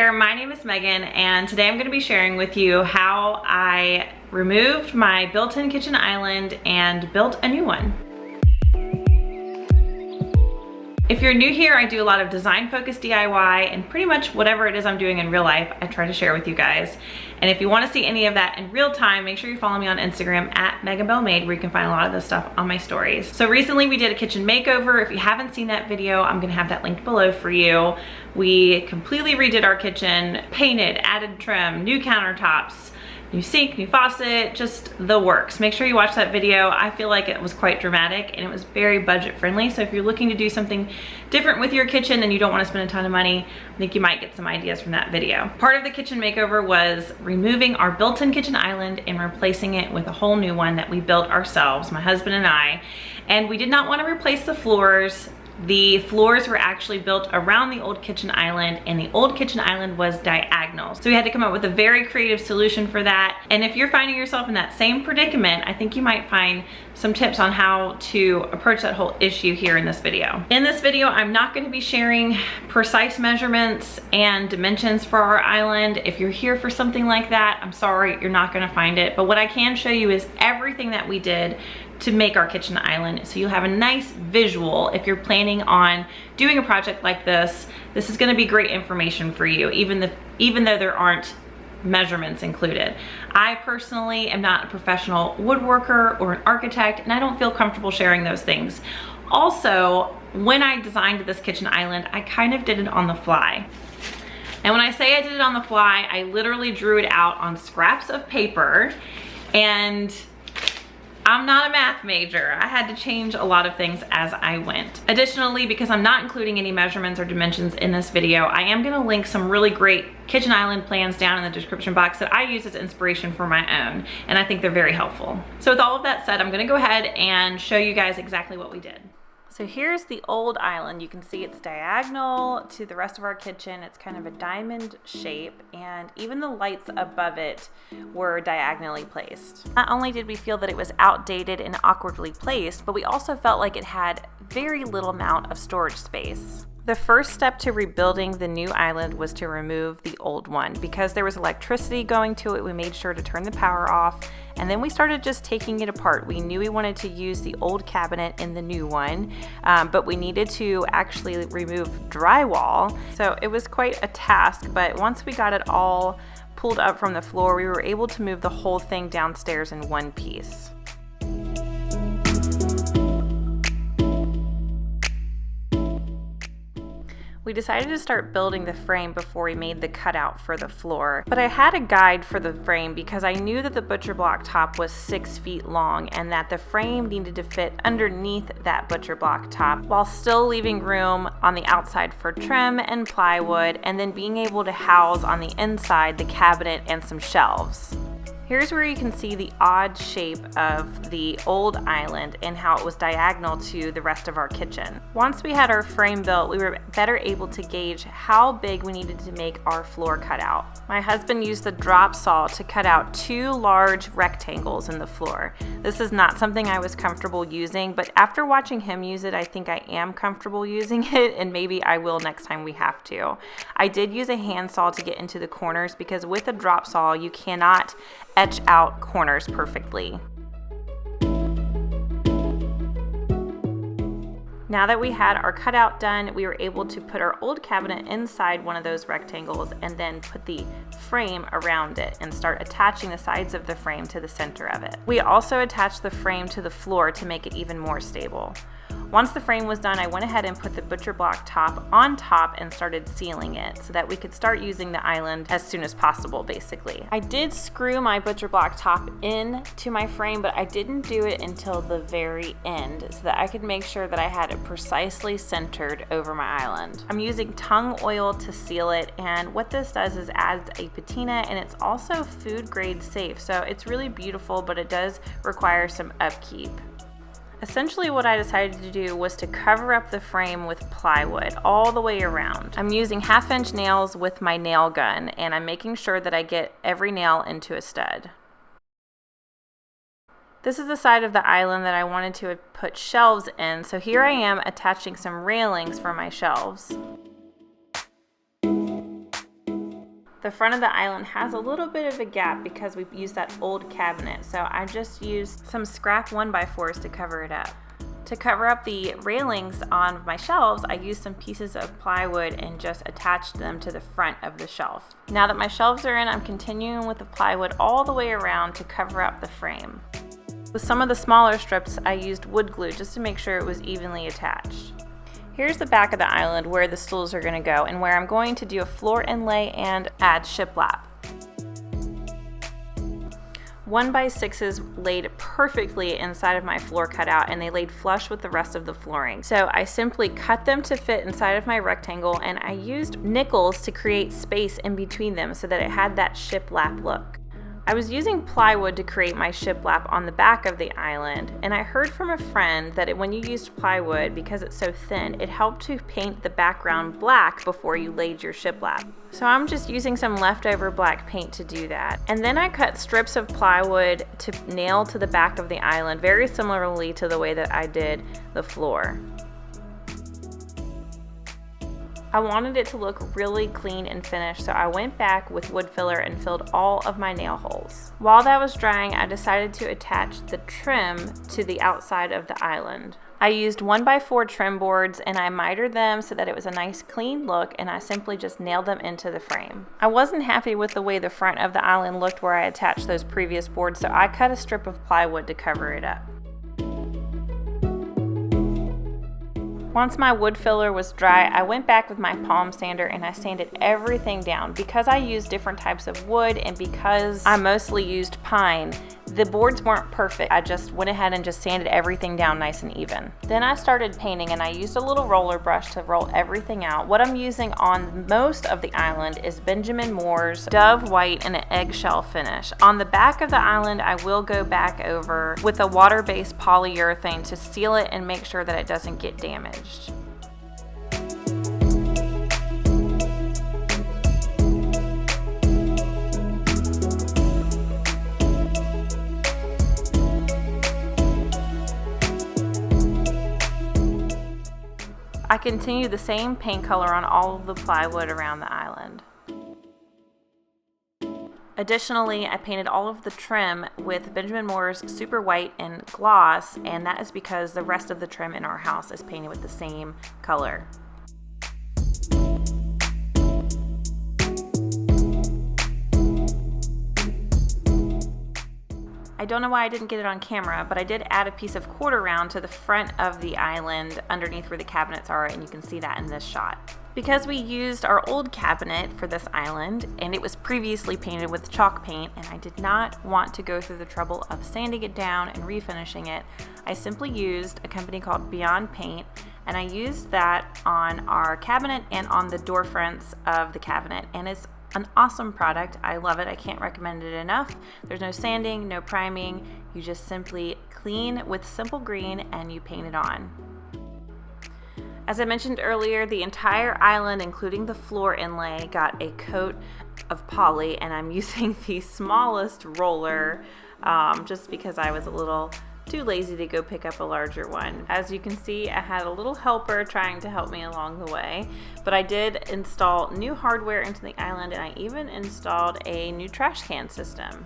there, my name is Megan and today I'm going to be sharing with you how I removed my built-in kitchen island and built a new one. If you're new here, I do a lot of design-focused DIY and pretty much whatever it is I'm doing in real life, I try to share with you guys. And if you want to see any of that in real time, make sure you follow me on Instagram at MeganBellMade, where you can find a lot of this stuff on my stories. So recently we did a kitchen makeover. If you haven't seen that video, I'm gonna have that linked below for you. We completely redid our kitchen, painted, added trim, new countertops, new sink, new faucet, just the works. Make sure you watch that video. I feel like it was quite dramatic and it was very budget friendly. So if you're looking to do something different with your kitchen and you don't want to spend a ton of money, I think you might get some ideas from that video. Part of the kitchen makeover was removing our built-in kitchen island and replacing it with a whole new one that we built ourselves, my husband and I. And we did not want to replace the floors. The floors were actually built around the old kitchen island and the old kitchen island was diagonal. So we had to come up with a very creative solution for that. And if you're finding yourself in that same predicament, I think you might find some tips on how to approach that whole issue here in this video. In this video, I'm not going to be sharing precise measurements and dimensions for our island. If you're here for something like that, I'm sorry, you're not going to find it. But what I can show you is everything that we did to make our kitchen island, so you'll have a nice visual if you're planning on doing a project like this. This is going to be great information for you, even though there aren't measurements included. I personally am not a professional woodworker or an architect, and I don't feel comfortable sharing those things. Also, when I designed this kitchen island, I kind of did it on the fly. And when I say I did it on the fly, I literally drew it out on scraps of paper, and I'm not a math major. I had to change a lot of things as I went. Additionally, because I'm not including any measurements or dimensions in this video, I am gonna link some really great kitchen island plans down in the description box that I use as inspiration for my own, and I think they're very helpful. So with all of that said, I'm gonna go ahead and show you guys exactly what we did. So here's the old island. You can see it's diagonal to the rest of our kitchen. It's kind of a diamond shape, and even the lights above it were diagonally placed. Not only did we feel that it was outdated and awkwardly placed, but we also felt like it had very little amount of storage space. The first step to rebuilding the new island was to remove the old one. Because there was electricity going to it, we made sure to turn the power off, and then we started just taking it apart. We knew we wanted to use the old cabinet in the new one, but we needed to actually remove drywall. So it was quite a task, but once we got it all pulled up from the floor, we were able to move the whole thing downstairs in one piece. We decided to start building the frame before we made the cutout for the floor, but I had a guide for the frame because I knew that the butcher block top was 6 feet long and that the frame needed to fit underneath that butcher block top while still leaving room on the outside for trim and plywood, and then being able to house on the inside the cabinet and some shelves. Here's where you can see the odd shape of the old island and how it was diagonal to the rest of our kitchen. Once we had our frame built, we were better able to gauge how big we needed to make our floor cutout. My husband used the drop saw to cut out 2 large rectangles in the floor. This is not something I was comfortable using, but after watching him use it, I think I am comfortable using it, and maybe I will next time we have to. I did use a hand saw to get into the corners because with a drop saw, you cannot etch out corners perfectly. Now that we had our cutout done, we were able to put our old cabinet inside one of those rectangles and then put the frame around it and start attaching the sides of the frame to the center of it. We also attached the frame to the floor to make it even more stable. Once the frame was done, I went ahead and put the butcher block top on top and started sealing it so that we could start using the island as soon as possible, basically. I did screw my butcher block top in to my frame, but I didn't do it until the very end so that I could make sure that I had it precisely centered over my island. I'm using tung oil to seal it, and what this does is adds a patina, and it's also food grade safe, so it's really beautiful, but it does require some upkeep. Essentially what I decided to do was to cover up the frame with plywood all the way around. I'm using 1/2-inch nails with my nail gun, and I'm making sure that I get every nail into a stud. This is the side of the island that I wanted to put shelves in, so here I am attaching some railings for my shelves. The front of the island has a little bit of a gap because we used that old cabinet, so I just used some scrap 1x4s to cover it up. To cover up the railings on my shelves, I used some pieces of plywood and just attached them to the front of the shelf. Now that my shelves are in, I'm continuing with the plywood all the way around to cover up the frame. With some of the smaller strips, I used wood glue just to make sure it was evenly attached. Here's the back of the island where the stools are going to go and where I'm going to do a floor inlay and add shiplap. 1x6s laid perfectly inside of my floor cutout, and they laid flush with the rest of the flooring. So I simply cut them to fit inside of my rectangle, and I used nickels to create space in between them so that it had that shiplap look. I was using plywood to create my shiplap on the back of the island, and I heard from a friend that when you used plywood, because it's so thin, it helped to paint the background black before you laid your shiplap. So I'm just using some leftover black paint to do that. And then I cut strips of plywood to nail to the back of the island, very similarly to the way that I did the floor. I wanted it to look really clean and finished, so I went back with wood filler and filled all of my nail holes. While that was drying, I decided to attach the trim to the outside of the island. I used 1x4 trim boards and I mitered them so that it was a nice clean look, and I simply just nailed them into the frame. I wasn't happy with the way the front of the island looked where I attached those previous boards, so I cut a strip of plywood to cover it up. Once my wood filler was dry, I went back with my palm sander and I sanded everything down. Because I used different types of wood and because I mostly used pine, the boards weren't perfect. I just went ahead and just sanded everything down nice and even. Then I started painting and I used a little roller brush to roll everything out. What I'm using on most of the island is Benjamin Moore's Dove White and an eggshell finish. On the back of the island, I will go back over with a water-based polyurethane to seal it and make sure that it doesn't get damaged. I continue the same paint color on all of the plywood around the island. Additionally, I painted all of the trim with Benjamin Moore's Super White and Gloss, and that is because the rest of the trim in our house is painted with the same color. I don't know why I didn't get it on camera, but I did add a piece of quarter round to the front of the island underneath where the cabinets are, and you can see that in this shot. Because we used our old cabinet for this island, and it was previously painted with chalk paint, and I did not want to go through the trouble of sanding it down and refinishing it, I simply used a company called Beyond Paint, and I used that on our cabinet and on the door fronts of the cabinet, and it's an awesome product. I love it. I can't recommend it enough. There's no sanding, no priming. You just simply clean with simple green and you paint it on. As I mentioned earlier, the entire island, including the floor inlay, got a coat of poly, and I'm using the smallest roller just because I was a little too lazy to go pick up a larger one. As you can see, I had a little helper trying to help me along the way, but I did install new hardware into the island, and I even installed a new trash can system.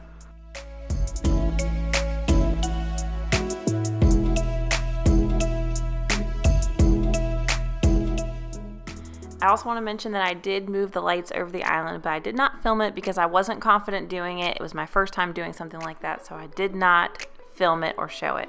I also want to mention that I did move the lights over the island, but I did not film it because I wasn't confident doing it. It was my first time doing something like that, so I did not film it or show it.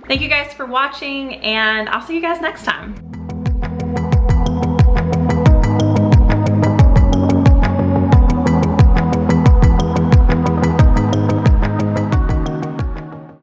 Thank you guys for watching, and I'll see you guys next time.